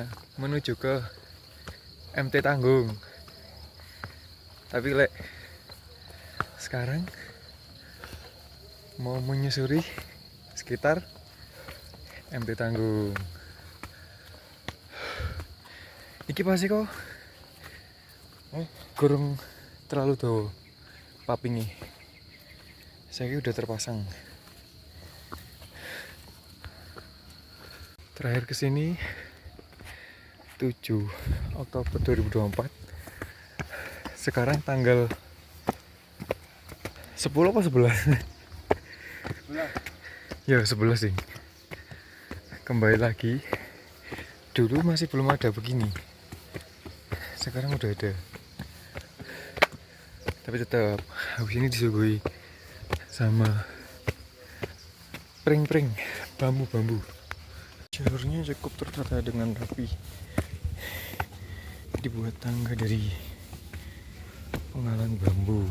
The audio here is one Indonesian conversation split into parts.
perjalanan menuju ke MT Tanggung. Tapi sekarang mau menyusuri sekitar MT Tanggung. Iki pasti kok kurang terlalu dawa papingi. Saya udah terpasang. Terakhir kesini 7 Oktober 2024. Sekarang tanggal 10 apa 11? 11. Ya 11 sih. Kembali lagi. Dulu masih belum ada begini. Sekarang udah ada. Tapi tetap habis ini disuguhi sama pring-pring, bambu-bambu. Jalurnya cukup tertata dengan rapi. Dibuat tangga dari penghalang bambu.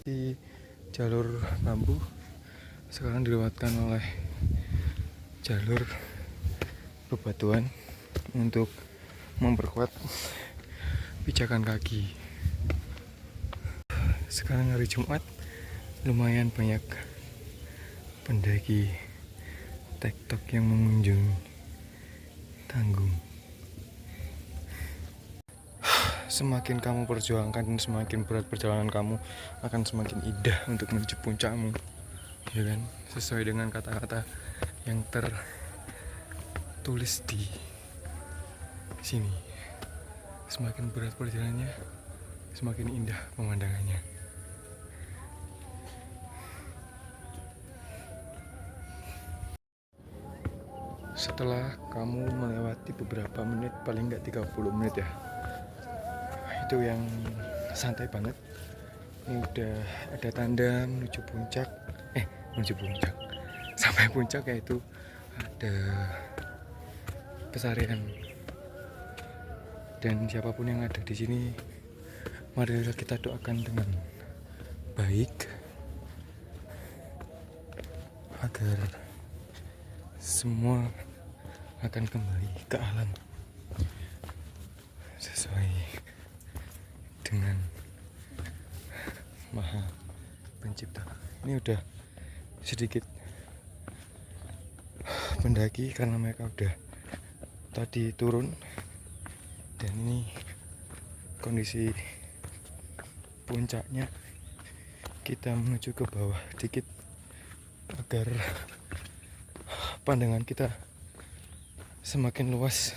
Di jalur bambu sekarang dilewatkan oleh jalur bebatuan untuk memperkuat pijakan kaki. Sekarang hari Jumat, lumayan banyak pendaki TikTok yang mengunjungi Tanggung. Semakin kamu perjuangkan dan semakin berat perjalanan kamu, akan semakin indah untuk menuju puncakmu, ya kan? Sesuai dengan kata-kata yang tertulis di sini. Semakin berat perjalanannya, semakin indah pemandangannya. Setelah kamu melewati beberapa menit, paling nggak 30 menit ya, itu yang santai banget. Ini udah ada tanda menuju puncak. Sampai puncak yaitu ada pesarian. Dan siapapun yang ada di sini, mari kita doakan dengan baik agar semua akan kembali ke alam sesuai dengan Maha Pencipta. Ini udah sedikit pendaki karena mereka udah tadi turun, dan ini kondisi puncaknya. Kita menuju ke bawah dikit agar pandangan kita semakin luas.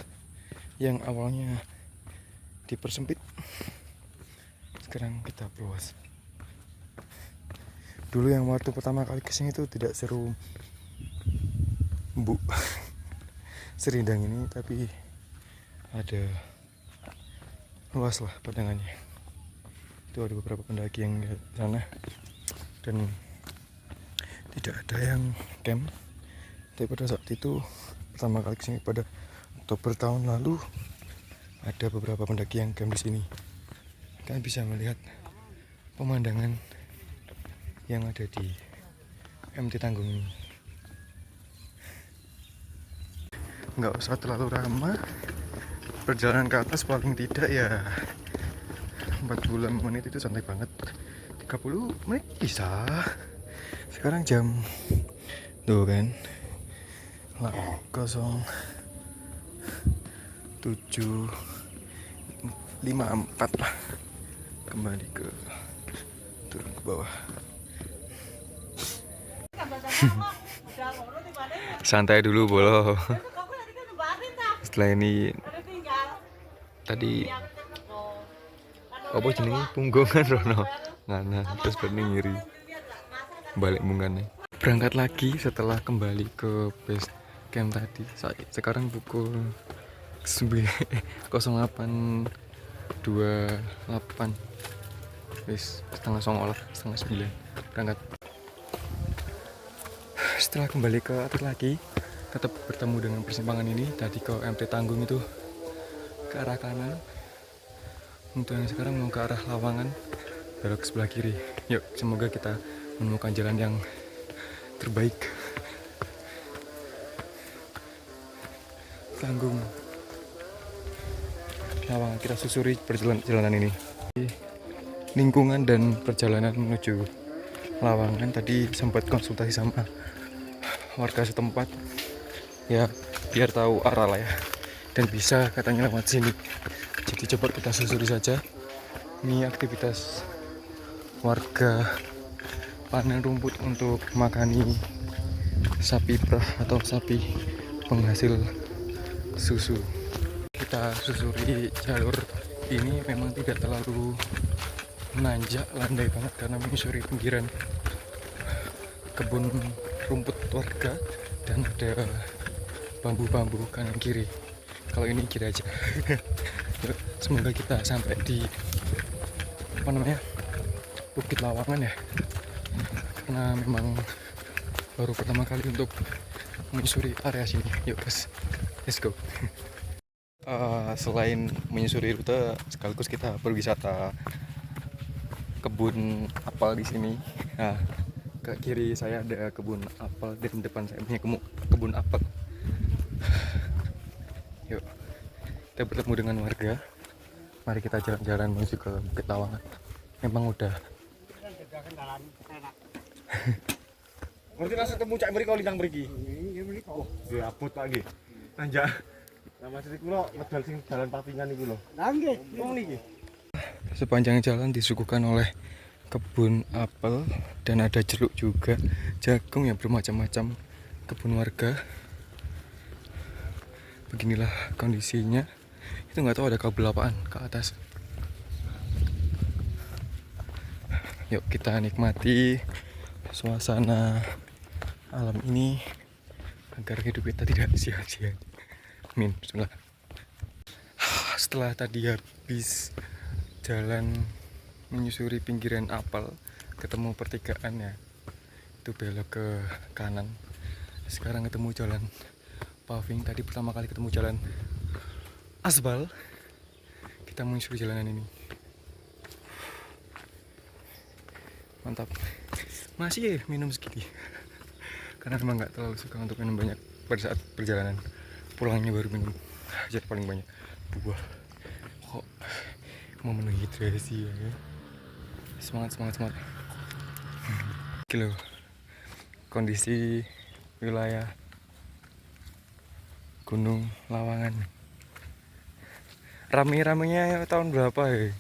Yang awalnya dipersempit, sekarang kita perluas. Dulu yang waktu pertama kali kesini itu tidak seru serindang ini, tapi ada luas lah pandangannya. Itu ada beberapa pendaki yang di sana dan tidak ada yang camp. Tapi pada saat itu pertama kali kesini pada Oktober tahun lalu, ada beberapa pendaki yang camp di sini. Kalian bisa melihat pemandangan yang ada di MT Tanggung ini. Nggak usah terlalu ramah. Perjalanan ke atas paling tidak ya 40 menit itu santai banget. 30 menit bisa. Sekarang jam tuh kan 07.54 lah. Kembali ke turun ke bawah. Santai dulu bolo. Setelah ini tadi apa jenenge punggungan Rono ngana terus bening ngiri balik mungane. Berangkat lagi setelah kembali ke base camp tadi. Sekarang pukul 08.28 wis setengah 9 berangkat. Setelah kembali ke atas lagi, tetap bertemu dengan persimpangan ini. Tadi ke MT Tanggung itu ke arah kanan, untuk yang sekarang mau ke arah Lawangan, belok ke sebelah kiri. Yuk, semoga kita menemukan jalan yang terbaik. Tanggung Lawangan, kita susuri perjalanan ini. Lingkungan dan perjalanan menuju Lawangan tadi sempat konsultasi sama warga setempat ya, biar tahu arah lah ya, dan bisa katanya lewat sini. Jadi coba kita susuri saja. Ini aktivitas warga panen rumput untuk makani sapi perah atau sapi penghasil susu. Kita susuri jalur ini, memang tidak terlalu menanjak, landai banget karena menyusuri pinggiran kebun rumput warga dan ada bambu-bambu kanan kiri. Kalau ini kiri aja. Yuk, semoga kita sampai di Bukit Lawangan ya, karena memang baru pertama kali untuk menyusuri area sini. Yuk guys, let's go. Selain menyusuri rute, sekaligus kita berwisata kebun apel di sini. Nah, ke kiri saya ada kebun apel dan depan saya punya kebun apel. Yuk, kita bertemu dengan warga. Mari kita jalan-jalan menuju ke Bukit Lawangan. Memang udah. Ngerti langsung temu cak mriko lintang mriki. Nggih mriko. Nggih abot Pak nggih. Tanjak. Lah maksud kula medal sing jalan Papingan iku lho. Lah nggih, wong niki. Sepanjang jalan disuguhkan oleh kebun apel dan ada jeruk juga, jagung yang bermacam-macam, kebun warga. Beginilah kondisinya. Itu nggak tahu ada kabel apaan ke atas. Yuk kita nikmati suasana alam ini agar hidup kita tidak sia-sia. Amin. Bismillah. Setelah tadi habis jalan menyusuri pinggiran apel, ketemu pertigaan ya, itu belok ke kanan. Sekarang ketemu jalan paving. Tadi pertama kali ketemu jalan aspal, kita menyusuri jalanan ini. Mantap. Masih minum segini karena memang nggak terlalu suka untuk minum banyak pada saat perjalanan. Pulangnya baru minum aja paling banyak buah. Kok memenuhi hidrasi ya. Semangat. Kilo kondisi wilayah Gunung Lawangan. Rame-ramenya tahun berapa ya?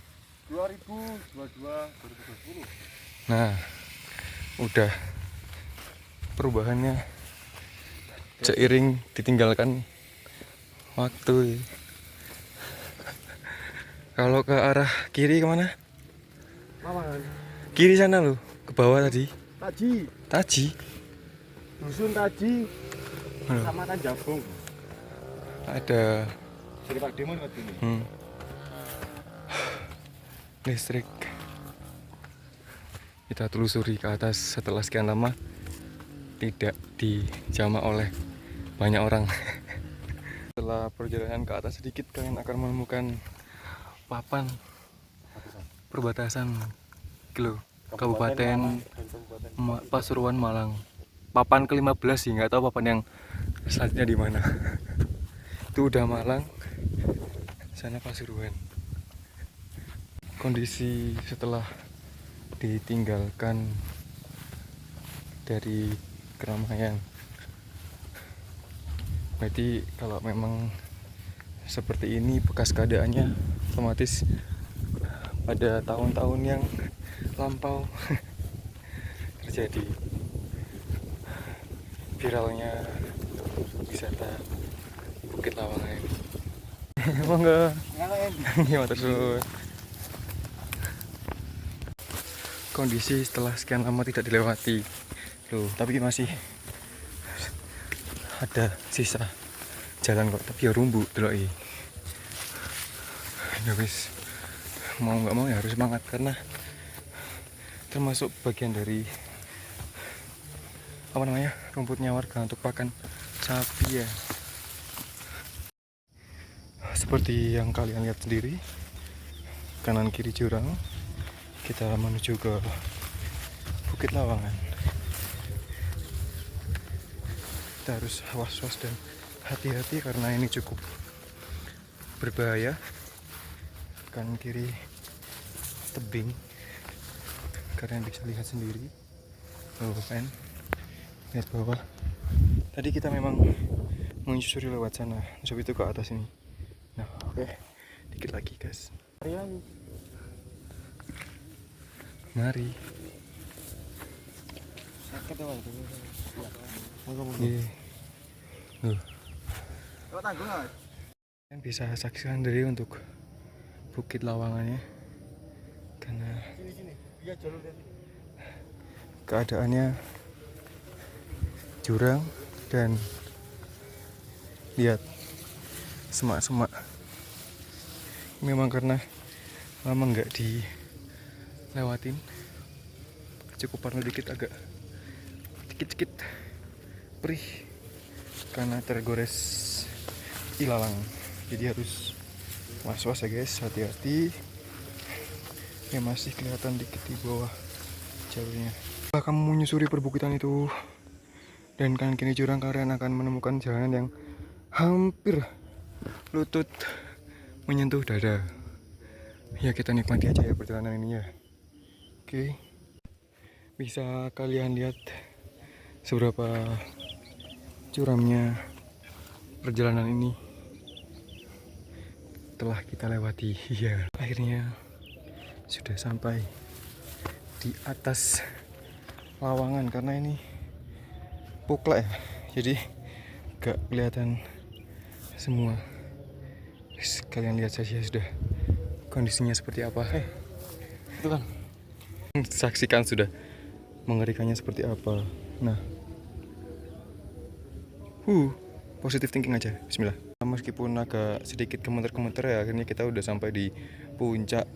2022 2020. Nah, udah perubahannya seiring ditinggalkan waktu. Kalau ke arah kiri kemana? Lawangan. Kiri sana loh, ke bawah tadi. Taji. Dusun Taji. Kecamatan Jabung. Ada Jadi Pak Demon ngerti ini. Listrik. Kita telusuri ke atas setelah sekian lama tidak dijamah oleh banyak orang. Setelah perjalanan ke atas sedikit, kalian akan menemukan papan perbatasan Kabupaten Pasuruan Malang. Papan ke-15 sih, nggak tahu papan yang selanjutnya di mana. Itu udah Malang, sana Pasuruan. Kondisi setelah ditinggalkan dari keramaian. Berarti kalau memang seperti ini bekas keadaannya, otomatis pada tahun-tahun yang lampau terjadi viralnya wisata Bukit Lawangan. Emang enggak? Gimana terus? Kondisi setelah sekian lama tidak dilewati loh, tapi masih ada sisa jalan kok, tapi ya rumbu delok iki. Ya wis, mau nggak mau ya harus semangat karena termasuk bagian dari rumputnya warga untuk pakan sapi ya. Seperti yang kalian lihat sendiri, kanan kiri jurang, kita menuju ke Bukit Lawangan. kita harus was-was dan hati-hati karena ini cukup berbahaya. Kanan kiri tebing, kalian bisa lihat sendiri. Oh kan, lihat bawah. Tadi kita memang menyusuri lewat sana, terus itu ke atas ini. Nah oke, dikit lagi guys. Mari. Kalian bisa saksikan sendiri untuk Bukit Lawangannya, karena keadaannya jurang dan lihat semak-semak. Memang karena lama nggak dilewatin, cukup parno dikit, agak dikit-dikit perih karena tergores ilalang. Jadi harus was-was ya guys, hati-hati. Ya masih kelihatan dikit di bawah jalurnya. Setelah kamu menyusuri perbukitan itu dan kanan kiri jurang, kalian akan menemukan jalanan yang hampir lutut menyentuh dada. Ya kita nikmati aja ya perjalanan ini ya. Oke, bisa kalian lihat seberapa curamnya perjalanan ini telah kita lewati. Ya, akhirnya sudah sampai di atas Lawangan, karena ini poklek ya, jadi gak kelihatan semua. Kalian lihat saja sudah kondisinya seperti apa. Itu kan, saksikan sudah mengerikannya seperti apa. Nah, positive thinking aja. Bismillah. Meskipun agak sedikit gemeter-gemeter ya, akhirnya kita udah sampai di puncak.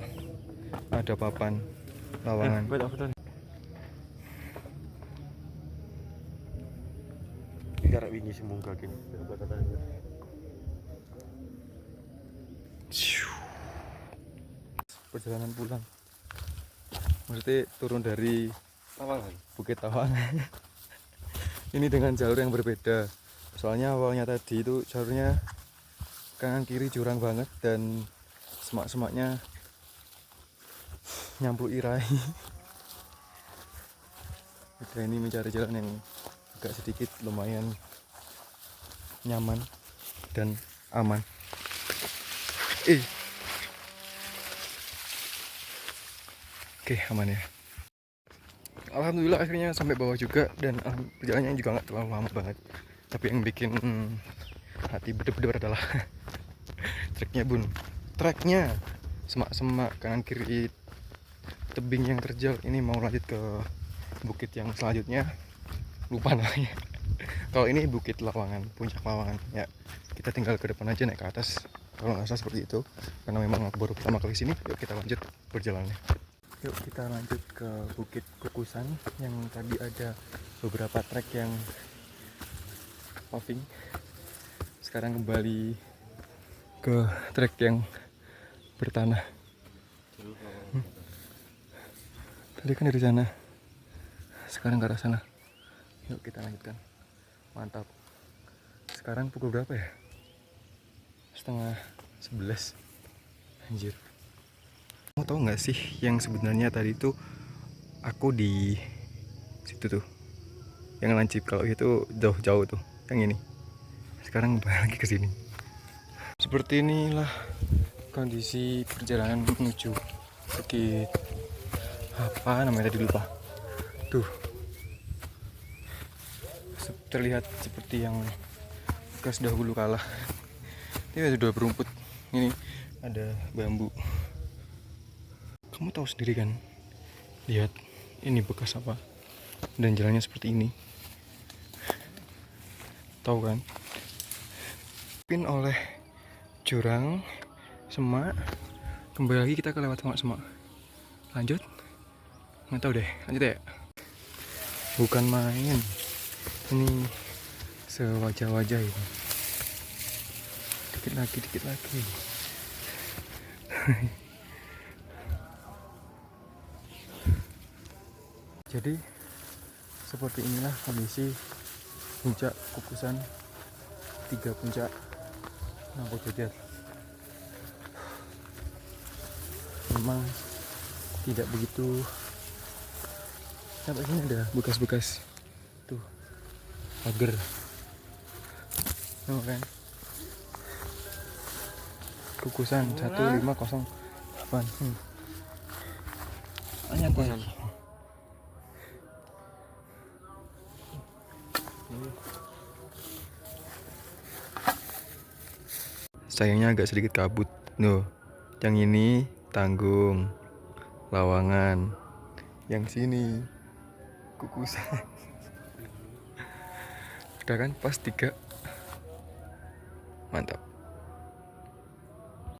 Ada papan Lawangan. Jarak wingi semoga gini. Perjalanan pulang. Maksudnya turun dari Bukit Lawangan. Ini dengan jalur yang berbeda. Soalnya awalnya tadi itu jalurnya kanan kiri jurang banget dan semak-semaknya nyampluk irai. Kita ini mencari jalan yang agak sedikit lumayan nyaman dan aman. Oke, aman ya. Alhamdulillah akhirnya sampai bawah juga, dan perjalanannya juga nggak terlalu lama banget. Tapi yang bikin hati berdeb-deb adalah treknya semak-semak kanan kiri tebing yang terjal. Ini mau lanjut ke bukit yang selanjutnya, lupa namanya. Kalau ini Bukit Lawangan, puncak Lawangan ya. Kita tinggal ke depan aja, naik ke atas kalau nggak salah seperti itu, karena memang aku baru pertama kali sini. Yuk kita lanjut perjalanannya. Yuk kita lanjut ke Bukit Kukusan, yang tadi ada beberapa trek yang paving. Sekarang kembali ke trek yang bertanah. Tadi kan dari sana, sekarang ke arah sana. Yuk kita lanjutkan. Mantap. Sekarang pukul berapa ya? 10:30. Anjir. Kamu tahu nggak sih yang sebenarnya tadi tuh aku di situ tuh, yang lancip. Kalau itu jauh-jauh tuh, yang ini. Sekarang balik lagi ke sini. Seperti inilah kondisi perjalanan menuju Bukit apa namanya tadi, lupa. Tuh, terlihat seperti yang bekas dahulu kala. Ini sudah berumput. Ini ada bambu. Kamu tahu sendiri kan, lihat ini bekas apa, dan jalannya seperti ini. Tahu kan, pin oleh jurang, semak. Kembali lagi kita ke lewat semak-semak. Lanjut, nggak tahu deh, lanjut ya. Bukan main, ini sewajah-wajah ini. Dikit lagi. Jadi seperti inilah kondisi puncak kukusan, 3 puncak Nangko Jajar. Memang tidak begitu. Sampai sini ada bekas-bekas tuh pagar. Kan kukusan 1508. Hanya kukusan. Sayangnya agak sedikit kabut. Yang ini Tanggung, Lawangan. Yang sini Kukusan. Udah kan pas 3. Mantap.